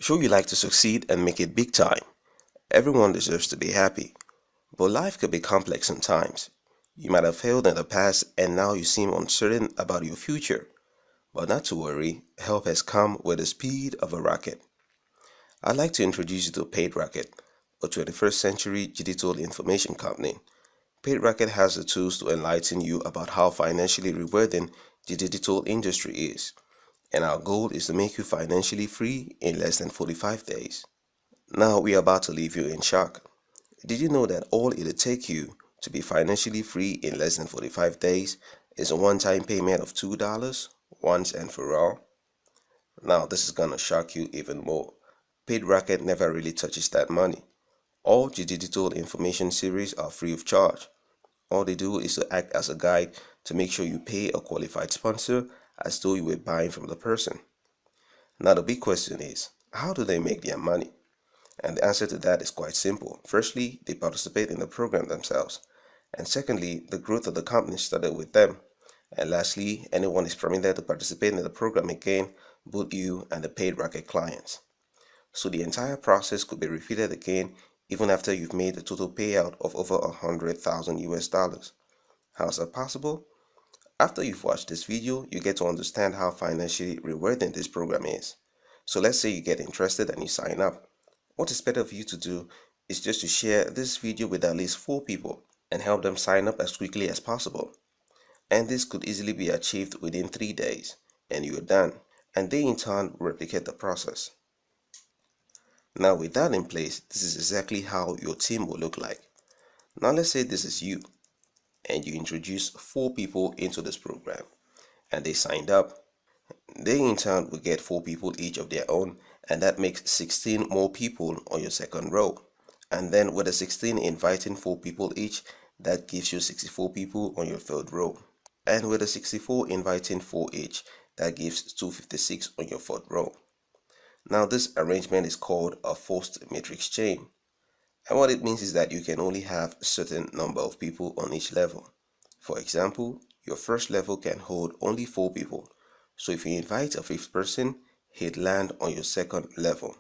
Sure, you like to succeed and make it big time. Everyone deserves to be happy. But life could be complex sometimes. You might have failed in the past and now you seem uncertain about your future. But not to worry, help has come with the speed of a rocket. I'd like to introduce you to PaidRocket, a 21st century digital information company. PaidRocket has the tools to enlighten you about how financially rewarding the digital industry is. And our goal is to make you financially free in less than 45 days. Now we are about to leave you in shock. Did you know that all it'll take you to be financially free in less than 45 days is a one-time payment of $2 once and for all? Now this is gonna shock you even more. PaidRocket never really touches that money. All the digital information series are free of charge. All they do is to act as a guide to make sure you pay a qualified sponsor as though you were buying from the person. Now the big question is, how do they make their money? And the answer to that is quite simple. Firstly, they participate in the program themselves. And secondly, the growth of the company started with them. And lastly, anyone is permitted to participate in the program again, both you and the PaidRocket clients. So the entire process could be repeated again even after you've made a total payout of over 100,000 US dollars. How's that possible? After you've watched this video, you get to understand how financially rewarding this program is. So let's say you get interested and you sign up. What is better for you to do is just to share this video with at least 4 people and help them sign up as quickly as possible. And this could easily be achieved within 3 days and you're done. And they in turn replicate the process. Now with that in place, this is exactly how your team will look like. Now let's say this is you and you introduce 4 people into this program and they signed up. They in turn will get 4 people each of their own, and that makes 16 more people on your second row. And then with the 16 inviting 4 people each, that gives you 64 people on your third row. And with the 64 inviting 4 each, that gives 256 on your fourth row. Now this arrangement is called a forced matrix chain. And what it means is that you can only have a certain number of people on each level. For example, your first level can hold only 4 people. So if you invite a 5th person, he'd land on your second level.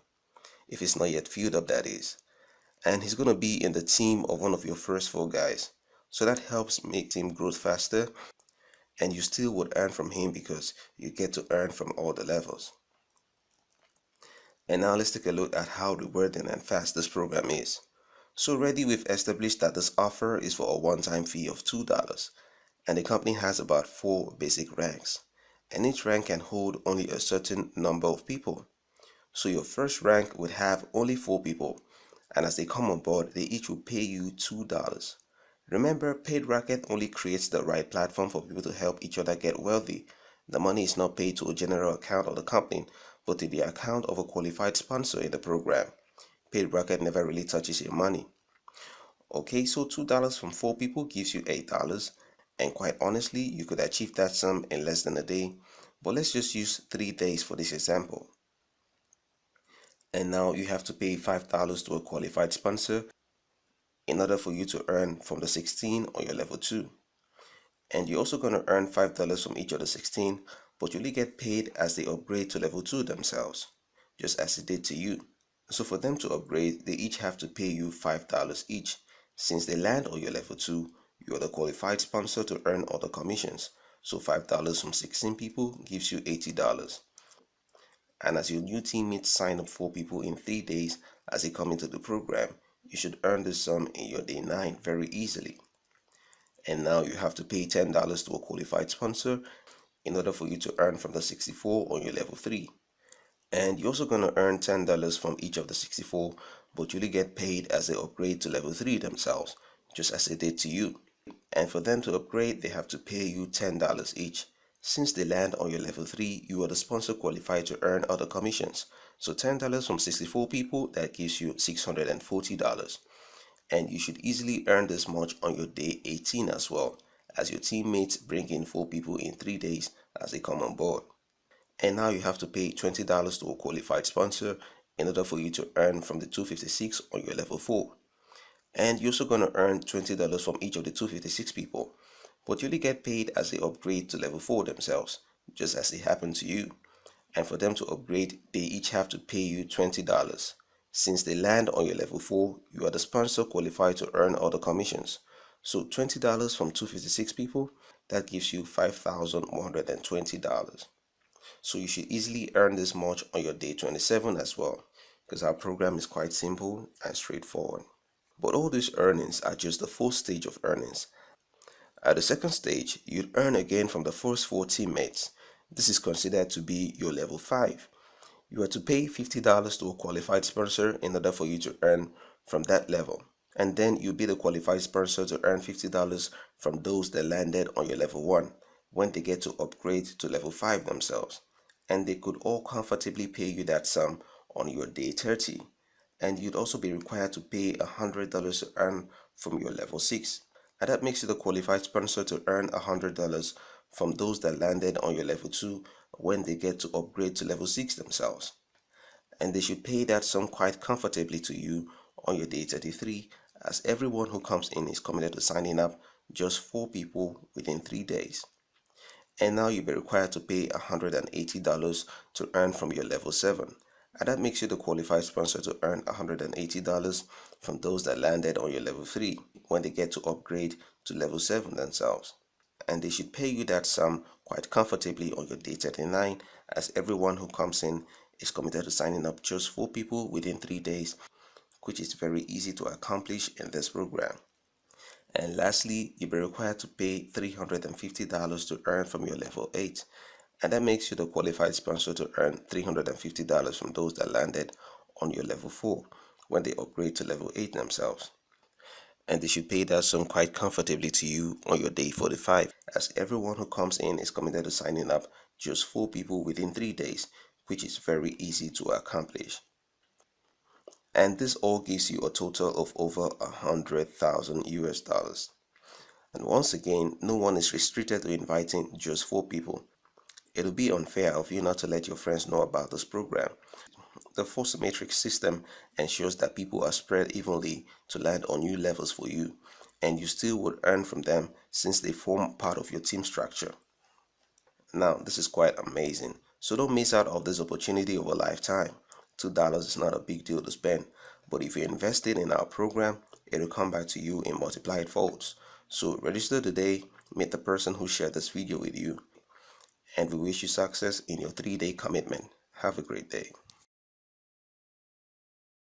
If it's not yet filled up, that is. And he's going to be in the team of one of your first 4 guys. So that helps make team growth faster, and you still would earn from him because you get to earn from all the levels. And now let's take a look at how rewarding and fast this program is. So already we've established that this offer is for a one-time fee of $2, and the company has about 4 basic ranks, and each rank can hold only a certain number of people. So your first rank would have only 4 people, and as they come on board, they each will pay you $2. Remember, PaidRocket only creates the right platform for people to help each other get wealthy. The money is not paid to a general account of the company, but to the account of a qualified sponsor in the program. PaidRocket never really touches your money. Okay, so $2 from 4 people gives you $8, and quite honestly, you could achieve that sum in less than a day, but let's just use 3 days for this example. And now you have to pay $5 to a qualified sponsor in order for you to earn from the 16 on your level 2. And you're also going to earn $5 from each of the 16, but you only get paid as they upgrade to level 2 themselves, just as it did to you. So for them to upgrade, they each have to pay you $5 each. Since they land on your level 2, you are the qualified sponsor to earn all the commissions. So $5 from 16 people gives you $80. And as your new teammates sign up 4 people in 3 days as they come into the program, you should earn this sum in your day 9 very easily. And now you have to pay $10 to a qualified sponsor in order for you to earn from the 64 on your level 3. And you're also going to earn $10 from each of the 64, but you only get paid as they upgrade to level 3 themselves, just as they did to you. And for them to upgrade, they have to pay you $10 each. Since they land on your level 3, you are the sponsor qualified to earn other commissions. So $10 from 64 people, that gives you $640. And you should easily earn this much on your day 18 as well, as your teammates bring in 4 people in 3 days as they come on board. And now you have to pay $20 to a qualified sponsor in order for you to earn from the 256 on your level 4. And you're also going to earn $20 from each of the 256 people, but you only get paid as they upgrade to level 4 themselves, just as it happened to you. And for them to upgrade, they each have to pay you $20. Since they land on your level 4, you are the sponsor qualified to earn all the commissions. So $20 from 256 people, that gives you $5,120. So you should easily earn this much on your day 27 as well, because our program is quite simple and straightforward. But all these earnings are just the first stage of earnings. At the second stage, you'd earn again from the first 4 teammates. This is considered to be your level 5. You are to pay $50 to a qualified sponsor in order for you to earn from that level. And then you'll be the qualified sponsor to earn $50 from those that landed on your level 1 when they get to upgrade to level 5 themselves. And they could all comfortably pay you that sum on your day 30. And you'd also be required to pay $100 to earn from your level 6. And that makes you the qualified sponsor to earn $100 from those that landed on your level 2 when they get to upgrade to level 6 themselves. And they should pay that sum quite comfortably to you on your day 33, as everyone who comes in is committed to signing up just 4 people within 3 days. And now you'll be required to pay $180 to earn from your level 7. And that makes you the qualified sponsor to earn $180 from those that landed on your level 3 when they get to upgrade to level 7 themselves. And they should pay you that sum quite comfortably on your day 39, as everyone who comes in is committed to signing up just 4 people within 3 days, which is very easy to accomplish in this program. And lastly, you'll be required to pay $350 to earn from your level 8. And that makes you the qualified sponsor to earn $350 from those that landed on your level 4 when they upgrade to level 8 themselves. And they should pay that sum quite comfortably to you on your day 45, as everyone who comes in is committed to signing up just 4 people within 3 days, which is very easy to accomplish. And this all gives you a total of over 100,000 US dollars. And once again, no one is restricted to inviting just 4 people. It'll be unfair of you not to let your friends know about this program. The force matrix system ensures that people are spread evenly to land on new levels for you, and you still would earn from them since they form part of your team structure. Now, this is quite amazing, so don't miss out on this opportunity of a lifetime. $2 is not a big deal to spend, but if you invested in our program, it will come back to you in multiplied folds. So register today, meet the person who shared this video with you, and we wish you success in your 3-day commitment. Have a great day.